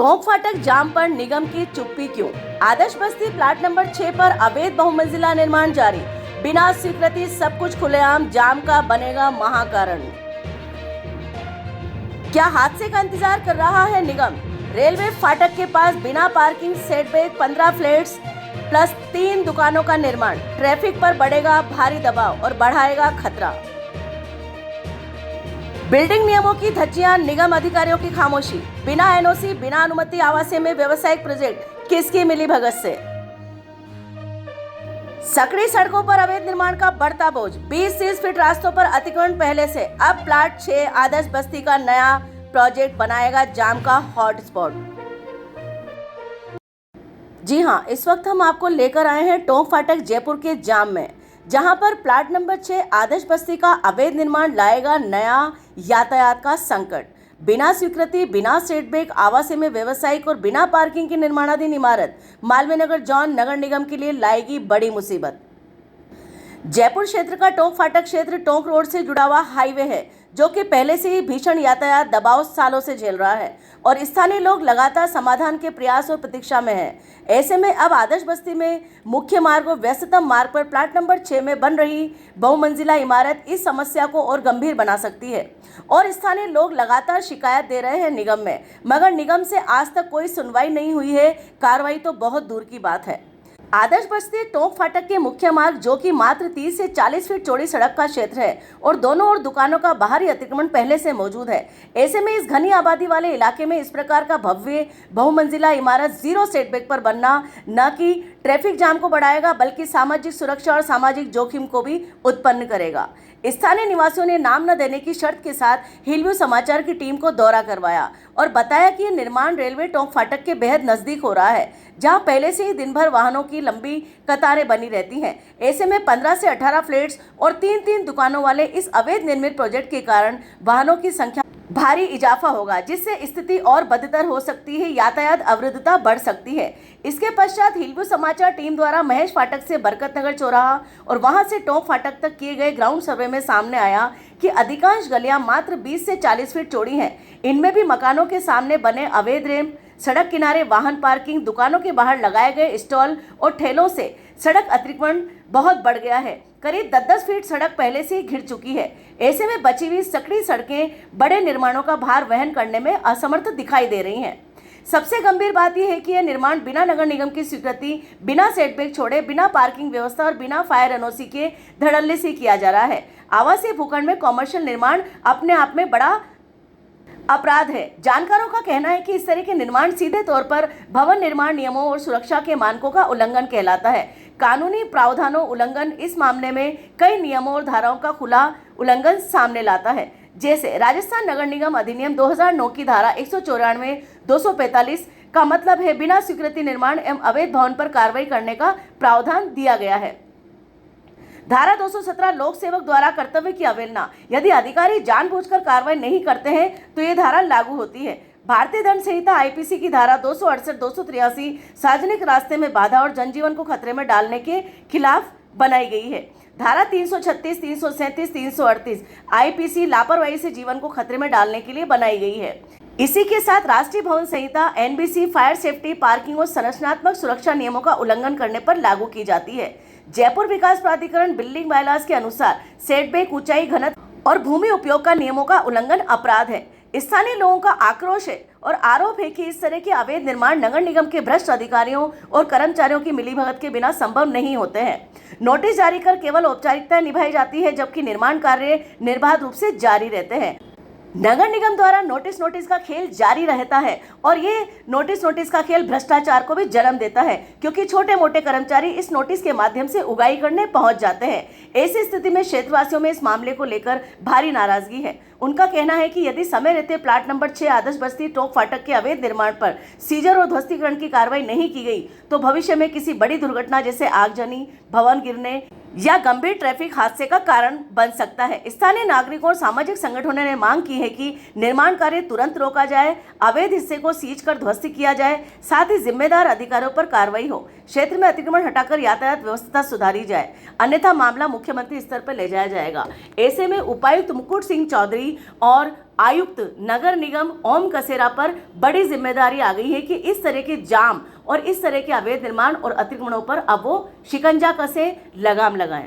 टोंक फाटक जाम पर निगम की चुप्पी क्यों? आदर्श बस्ती प्लाट नंबर 6 पर अवैध बहुमंजिला निर्माण जारी, बिना स्वीकृति सब कुछ खुलेआम, जाम का बनेगा महाकारण। क्या हादसे का इंतजार कर रहा है निगम? रेलवे फाटक के पास बिना पार्किंग सेटबैक 15 फ्लैट्स प्लस 3 दुकानों का निर्माण, ट्रैफिक पर बढ़ेगा भारी दबाव और बढ़ाएगा खतरा। बिल्डिंग नियमों की धज्जियां, निगम अधिकारियों की खामोशी, बिना एनओसी बिना अनुमति आवासीय में व्यावसायिक प्रोजेक्ट, किसकी मिलीभगत से? सकड़ी सड़कों पर अवैध निर्माण का बढ़ता बोझ, 20-30 फीट रास्तों पर अतिक्रमण पहले से, अब प्लाट 6 आदर्श बस्ती का नया प्रोजेक्ट बनाएगा जाम का हॉटस्पॉट। जी हां, इस वक्त हम आपको लेकर आए हैं टोंक फाटक जयपुर के जाम में, जहां पर प्लाट नंबर 6 आदर्श बस्ती का अवैध निर्माण लाएगा नया यातायात का संकट। बिना स्वीकृति, बिना सेटबैक आवासीय में व्यावसायिक और बिना पार्किंग की निर्माणाधीन इमारत मालवीय नगर जॉन नगर निगम के लिए लाएगी बड़ी मुसीबत। जयपुर क्षेत्र का टोंक फाटक क्षेत्र टोंक रोड से जुड़ा हुआ हाईवे है, जो कि पहले से ही भीषण यातायात दबाव सालों से झेल रहा है और स्थानीय लोग लगातार समाधान के प्रयास और प्रतीक्षा में हैं। ऐसे में अब आदर्श बस्ती में मुख्य मार्ग और व्यस्ततम मार्ग पर प्लाट नंबर 6 में बन रही बहुमंजिला इमारत इस समस्या को और गंभीर बना सकती है और स्थानीय लोग लगातार शिकायत दे रहे हैं निगम में, मगर निगम से आज तक कोई सुनवाई नहीं हुई है। कार्रवाई तो बहुत दूर की बात है। आदर्श बस्ती टोंक फाटक के मुख्य मार्ग, जो कि मात्र 30 से 40 फीट चौड़ी सड़क का क्षेत्र है और दोनों ओर दुकानों का बाहरी अतिक्रमण पहले से मौजूद है। ऐसे में इस घनी आबादी वाले इलाके में इस प्रकार का भव्य बहुमंजिला इमारत जीरो सेटबैक पर बनना न कि ट्रैफिक जाम को बढ़ाएगा, बल्कि सामाजिक सुरक्षा और सामाजिक जोखिम को भी उत्पन्न करेगा। स्थानीय निवासियों ने नाम न देने की शर्त के साथ हिलव्यू समाचार की टीम को दौरा करवाया और बताया कि यह निर्माण रेलवे टोंक फाटक के बेहद नजदीक हो रहा है, जहां पहले से ही दिन भर वाहनों की लंबी कतारें बनी रहती हैं। ऐसे में 15 से 18 फ्लैट्स और 3-3 दुकानों वाले इस अवैध निर्मित प्रोजेक्ट के कारण वाहनों की संख्या भारी इजाफा होगा, जिससे स्थिति और बदतर हो सकती है, यातायात अवरुद्धता बढ़ सकती है। इसके पश्चात हिलव्यू समाचार टीम द्वारा महेश फाटक से बरकत नगर चौराहा और वहां से टोंक फाटक तक किए गए ग्राउंड सर्वे में सामने आया कि अधिकांश गलियां मात्र 20 से 40 फीट चौड़ी हैं। इनमें भी मकानों के सामने बने अवैध रैंप, सड़क किनारे वाहन पार्किंग, दुकानों के बाहर लगाए गए स्टॉल और ठेलों से सड़क अतिक्रमण बहुत बढ़ गया है। करीब 10-10 फीट सड़क पहले से ही घिर चुकी है। ऐसे में बची हुई सकड़ी सड़कें बड़े निर्माणों का भार वहन करने में असमर्थ दिखाई दे रही हैं। सबसे गंभीर बात यह है कि यह निर्माण बिना नगर निगम की स्वीकृति, बिना सेटबैक छोड़े, बिना पार्किंग व्यवस्था और बिना फायर एनओसी के धड़ल्ले से किया जा रहा है। आवासीय भूखंड में कॉमर्शियल निर्माण अपने आप में बड़ा अपराध है। जानकारों का कहना है कि इस तरह के निर्माण सीधे तौर पर भवन निर्माण नियमों और सुरक्षा के मानकों का उल्लंघन कहलाता है। कानूनी प्रावधानों उल्लंघन इस मामले में कई नियमों और धाराओं का खुला उल्लंघन सामने लाता है, जैसे राजस्थान नगर निगम अधिनियम 2009 की धारा 194, 245 का मतलब है बिना स्वीकृति निर्माण एवं अवैध भवन पर कार्रवाई करने का प्रावधान दिया गया है। धारा 217 लोक सेवक द्वारा कर्तव्य की अवहेलना, यदि अधिकारी जानबूझकर कार्रवाई नहीं करते हैं तो ये धारा लागू होती है। भारतीय दंड संहिता आईपीसी की धारा 268, 283 सार्वजनिक रास्ते में बाधा और जनजीवन को खतरे में डालने के खिलाफ बनाई गई है। धारा 336, 337, 338 आईपीसी लापरवाही से जीवन को खतरे में डालने के लिए बनाई गई है। इसी के साथ राष्ट्रीय भवन संहिता एनबीसी फायर सेफ्टी, पार्किंग और संरचनात्मक सुरक्षा नियमों का उल्लंघन करने पर लागू की जाती है। जयपुर विकास प्राधिकरण बिल्डिंग बायलॉज के अनुसार सेटबैक, ऊंचाई, घनत्व और भूमि उपयोग का नियमों का उल्लंघन अपराध है। स्थानीय लोगों का आक्रोश है और आरोप है कि इस तरह के अवैध निर्माण नगर निगम के भ्रष्ट अधिकारियों और कर्मचारियों की मिलीभगत के बिना संभव नहीं होते हैं। नोटिस जारी कर केवल औपचारिकता निभाई जाती है, जबकि निर्माण कार्य निर्बाध रूप से जारी रहते हैं। नगर निगम द्वारा नोटिस का खेल जारी रहता है और ये नोटिस का खेल भ्रष्टाचार को भी जन्म देता है, क्योंकि छोटे मोटे कर्मचारी इस नोटिस के माध्यम से उगाही करने पहुंच जाते हैं। ऐसी स्थिति में क्षेत्रवासियों में इस मामले को लेकर भारी नाराजगी है। उनका कहना है कि यदि समय रहते प्लाट नंबर 6 आदर्श बस्ती टोंक फाटक के अवैध निर्माण पर सीजर और ध्वस्तीकरण की कार्रवाई नहीं की गई तो भविष्य में किसी बड़ी दुर्घटना जैसे आगजनी, भवन गिरने या गंभीर ट्रैफिक हादसे का कारण बन सकता है। स्थानीय नागरिकों और सामाजिक संगठनों ने मांग की है कि निर्माण कार्य तुरंत रोका जाए, अवैध हिस्से को सीज कर ध्वस्त किया जाए, साथ ही जिम्मेदार अधिकारियों पर कार्रवाई हो, क्षेत्र में अतिक्रमण हटाकर यातायात व्यवस्था सुधारी जाए, अन्यथा मामला मुख्यमंत्री स्तर पर ले जाया जाएगा। ऐसे में उपायुक्त मुकुट सिंह चौधरी और आयुक्त नगर निगम ओम कसेरा पर बड़ी जिम्मेदारी आ गई है कि इस तरह के जाम और इस तरह के अवैध निर्माण और अतिक्रमणों पर अब वो शिकंजा कसे, लगाम लगाएं।